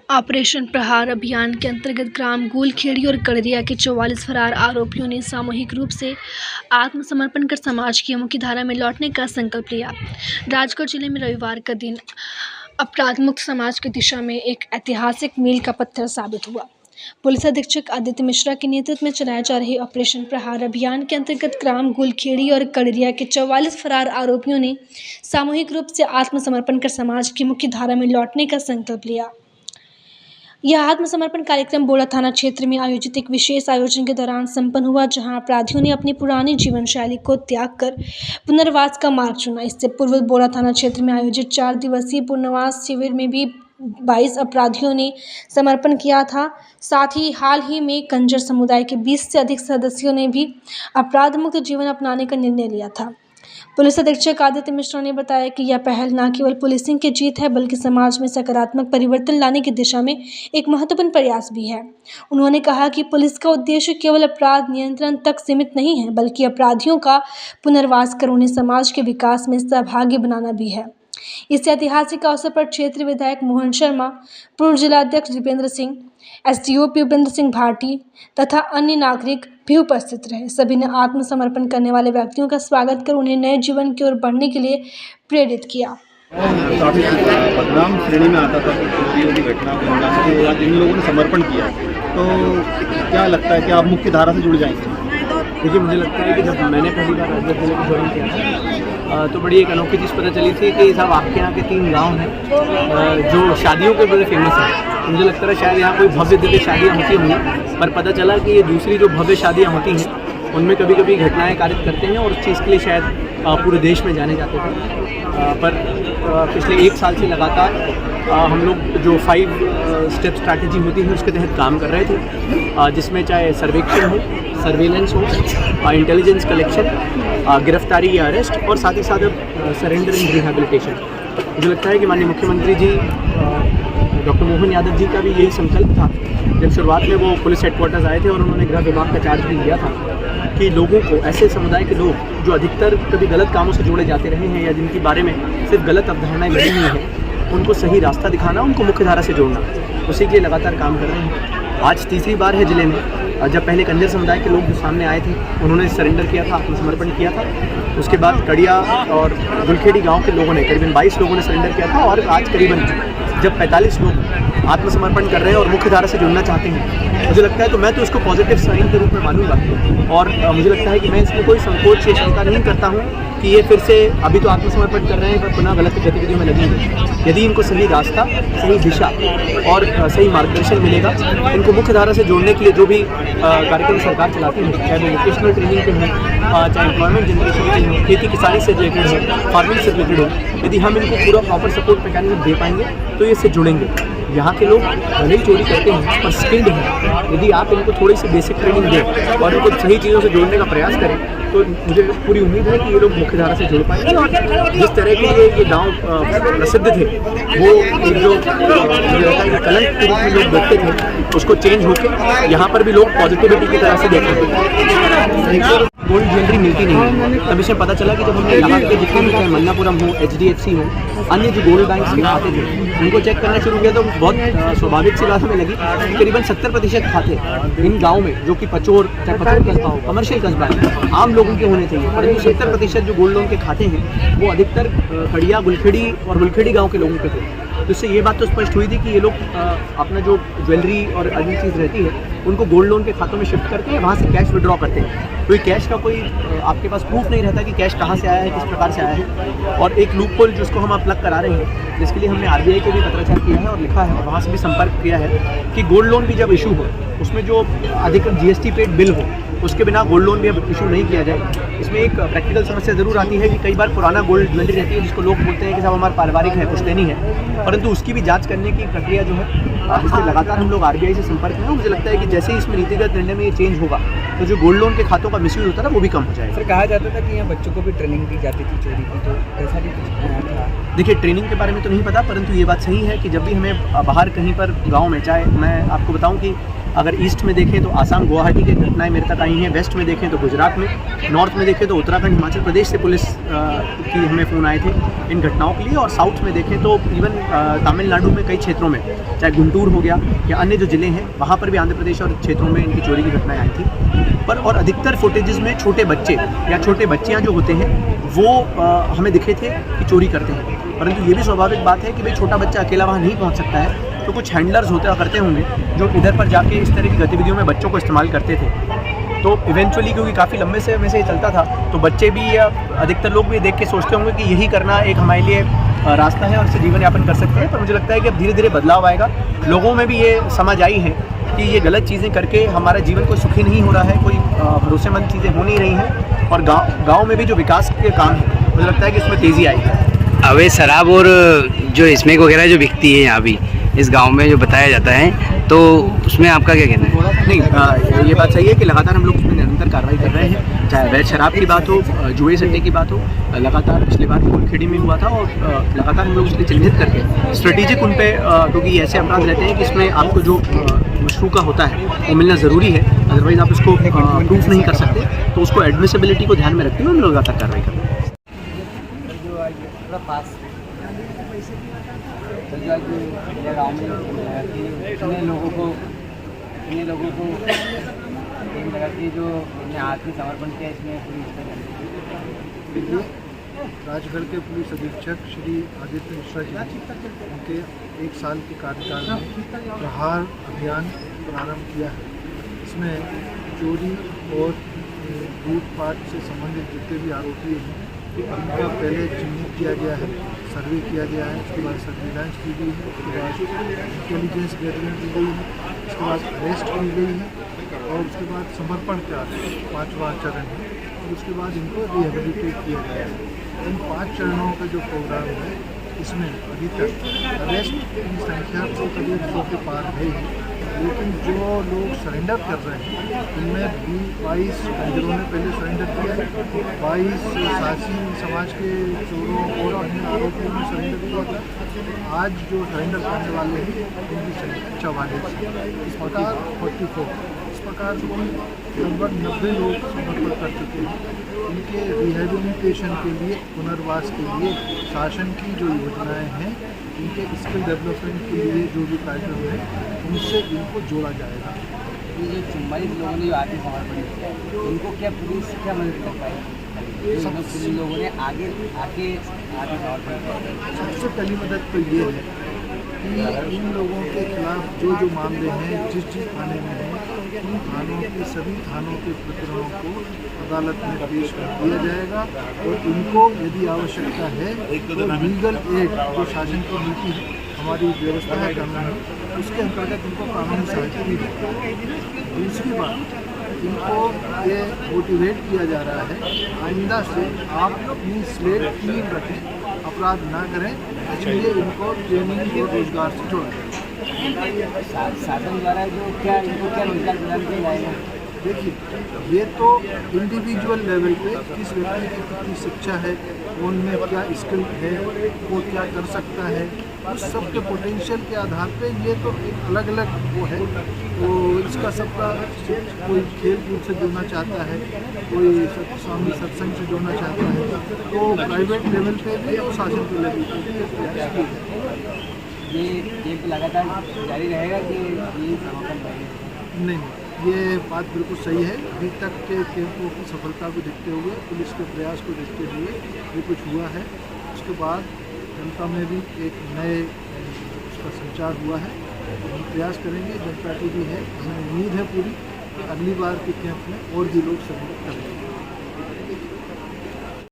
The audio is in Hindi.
ऑपरेशन प्रहार अभियान के अंतर्गत ग्राम गूलखेड़ी और कड़रिया के 44 फरार आरोपियों ने सामूहिक रूप से आत्मसमर्पण कर समाज की मुख्यधारा में लौटने का संकल्प लिया। राजगढ़ जिले में रविवार का दिन अपराध मुक्त समाज की दिशा में एक ऐतिहासिक मील का पत्थर साबित हुआ। पुलिस अधीक्षक आदित्य मिश्रा के नेतृत्व में चलाए जा रहे ऑपरेशन प्रहार अभियान के अंतर्गत ग्राम गूलखेड़ी और कड़रिया के 44 फरार आरोपियों ने सामूहिक रूप से आत्मसमर्पण कर समाज की मुख्यधारा में लौटने का संकल्प लिया। यह आत्मसमर्पण कार्यक्रम बोड़ा थाना क्षेत्र में आयोजित एक विशेष आयोजन के दौरान संपन्न हुआ, जहां अपराधियों ने अपनी पुरानी जीवन शैली को त्याग कर पुनर्वास का मार्ग चुना। इससे पूर्व बोड़ा थाना क्षेत्र में आयोजित 4 दिवसीय पुनर्वास शिविर में भी 22 अपराधियों ने समर्पण किया था। साथ ही हाल ही में कंजर समुदाय के 20 से अधिक सदस्यों ने भी अपराध मुक्त जीवन अपनाने का निर्णय लिया था। पुलिस अधीक्षक आदित्य मिश्रा ने बताया कि यह पहल न केवल पुलिसिंग की जीत है, बल्कि समाज में सकारात्मक परिवर्तन लाने की दिशा में एक महत्वपूर्ण प्रयास भी है। उन्होंने कहा कि पुलिस का उद्देश्य केवल अपराध नियंत्रण तक सीमित नहीं है, बल्कि अपराधियों का पुनर्वास कर उन्हें समाज के विकास में सहभागी बनाना भी है। इस ऐतिहासिक अवसर पर क्षेत्रीय विधायक मोहन शर्मा, पूर्व जिलाध्यक्ष दीपेंद्र सिंह, एसडीओपी उपेंद्र सिंह भाटी तथा अन्य नागरिक भी उपस्थित रहे। सभी ने आत्मसमर्पण करने वाले व्यक्तियों का स्वागत कर उन्हें नए जीवन की ओर बढ़ने के लिए प्रेरित किया। काफ़ी बदनाम श्रेणी में आता था कि घटना के आज इन लोगों ने समर्पण किया, तो क्या लगता है कि आप मुख्य धारा से जुड़ जाएंगे? देखिए, मुझे लगता है कि जब मैंने पहली बार राजगढ़ जिले को ज्वाइन किया था तो बड़ी एक अनोखी चीज़ पता चली थी कि साहब आपके यहाँ के 3 गांव हैं जो शादियों के बड़े फेमस हैं। मुझे लगता है शायद यहाँ कोई भव्य दिव्य शादियाँ होती होंगी, पर पता चला कि ये दूसरी जो भव्य शादियाँ होती हैं उनमें कभी कभी घटनाएं कारित करते हैं और उस चीज़ के लिए शायद पूरे देश में जाने जाते थे। पर पिछले 1 साल से लगातार हम लोग जो 5 स्टेप स्ट्रैटेजी होती है उसके तहत काम कर रहे थे, जिसमें चाहे सर्वेक्षण हो, सर्वेलेंस हो, इंटेलिजेंस कलेक्शन, गिरफ्तारी या अरेस्ट और साथ ही साथ सरेंडर एंड रिहैबिलिटेशन। मुझे लगता है कि माननीय मुख्यमंत्री जी डॉक्टर मोहन यादव जी का भी यही संकल्प था जब शुरुआत में वो पुलिस हेडक्वार्टर्स आए थे और उन्होंने गृह विभाग का चार्ज भी लिया था कि लोगों को, ऐसे समुदाय के लोग जो अधिकतर कभी गलत कामों से जोड़े जाते रहे हैं या जिनके बारे में सिर्फ गलत अवधारणाएं बनी हुई हैं, उनको सही रास्ता दिखाना, उनको मुख्यधारा से जोड़ना, उसी के लिए लगातार काम कर रहे हैं। आज तीसरी बार है जिले में। जब पहले कंजर समुदाय के लोग जो सामने आए थे उन्होंने सरेंडर किया था, आत्मसमर्पण किया था। उसके बाद कड़िया और गूलखेड़ी गांव के लोगों ने, करीबन 22 लोगों ने सरेंडर किया था और आज करीबन जब 45 लोग आत्मसमर्पण कर रहे हैं और मुख्यधारा से जुड़ना चाहते हैं, मुझे लगता है तो मैं तो इसको पॉजिटिव साइन के रूप में मानूंगा। और मुझे लगता है कि मैं इसमें कोई संकोच या शंका नहीं करता हूँ कि ये फिर से अभी तो आत्मसमर्पण कर रहे हैं पर पुनः गलत गतिविधियों में लगेंगे। यदि इनको सही रास्ता, सही दिशा और सही मार्गदर्शन मिलेगा, इनको मुख्यधारा से जोड़ने के लिए जो भी कार्यक्रम सरकार चलाती है, चाहे वो वोकेशनल ट्रेनिंग के हों, चाहे एम्प्लॉयमेंट जनरेशन के हों, खेती किसानी से रिलेटेड हो, फार्मिंग से रिलेटेड हो, यदि हम इनको पूरा प्रॉपर सपोर्ट मैकेनिज्म दे पाएंगे तो ये इससे जुड़ेंगे। यहाँ के लोग भले ही चोरी करते हैं पर स्किल्ड हैं। यदि आप इनको थोड़ी सी बेसिक ट्रेनिंग दें और इनको सही चीज़ों से जोड़ने का प्रयास करें तो मुझे पूरी उम्मीद है कि ये लोग मुख्यधारा से जुड़ पाएंगे। और जिस तरह के ये गांव प्रसिद्ध थे, वो एक जो मुझे लगता है कि कलंक के रूप में लोग देखते थे, उसको चेंज होकर यहाँ पर भी लोग पॉजिटिविटी की तरह से देखते थे। गोल्ड ज्वेलरी मिलती नहीं है, तब इसे पता चला कि जब हमने यहाँ के जितने भी, चाहे मन्नापुरम हो, HDFC हो, अन्य जो गोल्ड बैंक्स के खाते थे उनको चेक करना शुरू किया तो बहुत स्वाभाविक सी बात हमें लगी कि करीबन 70% खाते इन गाँव में, जो कि पचोर, चाहे पचोर कस्बा हो, कमर्शियल कस्बा है, आम लोगों के होने चाहिए, परंतु 70% जो गोल्ड लोन के खाते हैं वो अधिकतर कड़िया, गूलखेड़ी और गूलखेड़ी गाँव के लोगों के थे। तो इससे ये बात तो स्पष्ट हुई थी कि ये लोग अपना जो ज्वेलरी और अन्य चीज़ रहती है उनको गोल्ड लोन के खातों में शिफ्ट करते हैं, वहाँ से कैश विड्रॉ करते हैं। तो ये कैश का कोई आपके पास प्रूफ नहीं रहता कि कैश कहाँ से आया है, किस प्रकार से आया है। और एक लूप होल जिसको हम प्लग करा रहे हैं, जिसके लिए हमने RBI को भी पत्राचार किया है और लिखा है और वहाँ से भी संपर्क किया है कि गोल्ड लोन भी जब इशू हो उसमें जो अधिकतम GST पेड बिल हो उसके बिना गोल्ड लोन भी अब इशू नहीं किया जाए। इसमें एक प्रैक्टिकल समस्या ज़रूर आती है कि कई बार पुराना गोल्ड ज्वेलरी रहती है जिसको लोग बोलते हैं कि साहब हमारा पारिवारिक है, पुश्तैनी है, परंतु उसकी भी जांच करने की प्रक्रिया जो है, इसमें लगातार हम लोग RBI से संपर्क में हैं। मुझे लगता है कि जैसे ही इसमें नीतिगत निर्णय में ये चेंज होगा तो जो गोल्ड लोन के खातों का मिसयूज होता है वो भी कम हो जाएगा। सर, कहा जाता था कि यहाँ बच्चों को भी ट्रेनिंग दी जाती थी चोरी की, तो ऐसा भी कुछ था? देखिए, ट्रेनिंग के बारे में तो नहीं पता, परंतु ये बात सही है कि जब भी हमें बाहर कहीं पर गाँव में, चाहे मैं आपको बताऊँ कि अगर ईस्ट में देखें तो आसाम गुवाहाटी की घटनाएं मेरे तक आई हैं, वेस्ट में देखें तो गुजरात में, नॉर्थ में देखें तो उत्तराखंड हिमाचल प्रदेश से पुलिस की हमें फ़ोन आए थे इन घटनाओं के लिए, और साउथ में देखें तो इवन तमिलनाडु में कई क्षेत्रों में, चाहे गुंटूर हो गया या अन्य जो ज़िले हैं वहाँ पर भी आंध्र प्रदेश और क्षेत्रों में इनकी चोरी की घटनाएँ आई थी। पर और अधिकतर फुटेजेस में छोटे बच्चे या छोटे बच्चियाँ जो होते हैं वो हमें दिखे थे कि चोरी करते हैं, परंतु ये भी स्वाभाविक बात है कि भाई छोटा बच्चा अकेला वहाँ नहीं पहुँच सकता है, तो कुछ हैंडलर्स करते होंगे जो इधर पर जाके इस तरह की गतिविधियों में बच्चों को इस्तेमाल करते थे। तो इवेंचुअली क्योंकि काफ़ी लंबे समय से ये चलता था, तो बच्चे भी या अधिकतर लोग भी देख के सोचते होंगे कि यही करना एक हमारे लिए रास्ता है और इससे जीवन यापन कर सकते हैं। पर मुझे लगता है कि अब धीरे धीरे बदलाव आएगा, लोगों में भी ये समझ आई है कि ये गलत चीज़ें करके हमारा जीवन कोई सुखी नहीं हो रहा है, कोई भरोसेमंद चीज़ें हो नहीं रही हैं, और गाँव में भी जो विकास के काम है मुझे लगता है कि इसमें तेज़ी आई है। अवैध शराब और जो स्मैक वगैरह जो बिकती है यहाँ भी इस गांव में जो बताया जाता है, तो उसमें आपका क्या कहना है? नहीं, ये बात सही है कि लगातार हम लोग उसमें निरंतर कार्रवाई कर रहे हैं, चाहे अवैध शराब की बात हो, जुए सट्टे की बात हो। लगातार पिछली बार गोलखेड़ी में हुआ था और लगातार हम लोग उसको चिन्हित करके स्ट्रेटेजिक उन पे, क्योंकि ऐसे अपराध रहते हैं कि इसमें आपको जो मशरू का होता है वो मिलना ज़रूरी है, अदरवाइज़ आप उसको प्रूफ नहीं कर सकते, तो उसको एडमिसिबिलिटी को ध्यान में रखते हुए हम लोग लगातार कार्रवाई कर रहे हैं। गाँव में इतने लोगों को एक लगा कि जो आत्मसमर्पण किया इसमें पुलिस राजगढ़ के पुलिस अधीक्षक श्री आदित्य मिश्रा जी उनके 1 साल के कार्यकाल में प्रहार अभियान प्रारंभ किया है। इसमें चोरी और लूटपाट से संबंधित जितने भी आरोपी हैं उनका पहले चिन्हित किया गया है, सर्वे किया गया है, उसके बाद सर्विलांस की गई है, उसके बाद इंटेलिजेंस गैदरिंग की गई है, उसके बाद अरेस्ट की गई है और उसके बाद समर्पण का 5वां चरण है और उसके बाद इनको रिहेबिलिटेट किया गया है। इन 5 चरणों का जो प्रोग्राम है इसमें अभी तक अरेस्ट की संख्या तो करीब 100 के पार है, लेकिन जो लोग सरेंडर कर रहे हैं उनमें 22 जिन्होंने पहले सरेंडर किया है, 22 सासी समाज के चोरों और अन्य आरोपियों ने सरेंडर किया था। आज जो सरेंडर करने वाले हैं उनकी संख्या 44, इस प्रकार 44, इस प्रकार लगभग 90 लोग समर्पण कर चुके हैं। इनके रिहेबिलिटेशन के लिए, पुनर्वास के लिए शासन की जो योजनाएं हैं, इनके स्किल डेवलपमेंट के लिए जो भी कार्यक्रम है उनसे इनको जोड़ा जाएगा। ये जो 44 लोगों ने जो आत्मसमर्पण किया है इनको क्या पुलिस क्या मदद कर पाएगी? पुलिस लोगों ने आगे आके आत्मसमर्पण किया। सबसे पहली मदद तो ये है कि इन लोगों के खिलाफ जो मामले हैं जिस थाने में हैं उन थानों के सभी थानों के प्रकरणों को अदालत में पेश कर दिया जाएगा और इनको यदि आवश्यकता है तो लीगल एड जो शासन की नीति है, हमारी व्यवस्था है कानूनी, उसके अंतर्गत इनको कानूनी सहायता दी जाएगी। दूसरी बात, इनको ये मोटिवेट किया जा रहा है आइंदा से आप अपनी स्लेट क्लीन रखें, अपराध ना करें, इसलिए इनको ट्रेनिंग और रोजगार से जोड़ा जाए। शासन द्वारा जो क्या इनको क्या रोजगार प्रदान किया जाएगा? देखिए, ये तो इंडिविजुअल लेवल पे किस व्यक्ति की कितनी शिक्षा है, उनमें क्या स्किल है, वो क्या कर सकता है, उस सब के पोटेंशियल के आधार पे ये तो एक अलग अलग वो है। तो इसका सबका कोई खेल कूद से जुड़ना चाहता है, कोई स्वामी सत्संग से जुड़ना चाहता है, तो प्राइवेट लेवल पे भी और शासन के लेवल पे भी प्रयास किए जाए। ये लगातार जारी रहेगा कि ये समापन रहेगा? नहीं, ये बात बिल्कुल सही है। अभी तक के कैंपों की सफलता को देखते हुए, पुलिस के प्रयास को देखते हुए ये कुछ हुआ है। उसके बाद जनता में भी एक नए उसका संचार हुआ है। तो हम प्रयास करेंगे, जनता की भी है, हमें उम्मीद है पूरी कि अगली बार के कैंप में और भी लोग सम्मिलित करेंगे।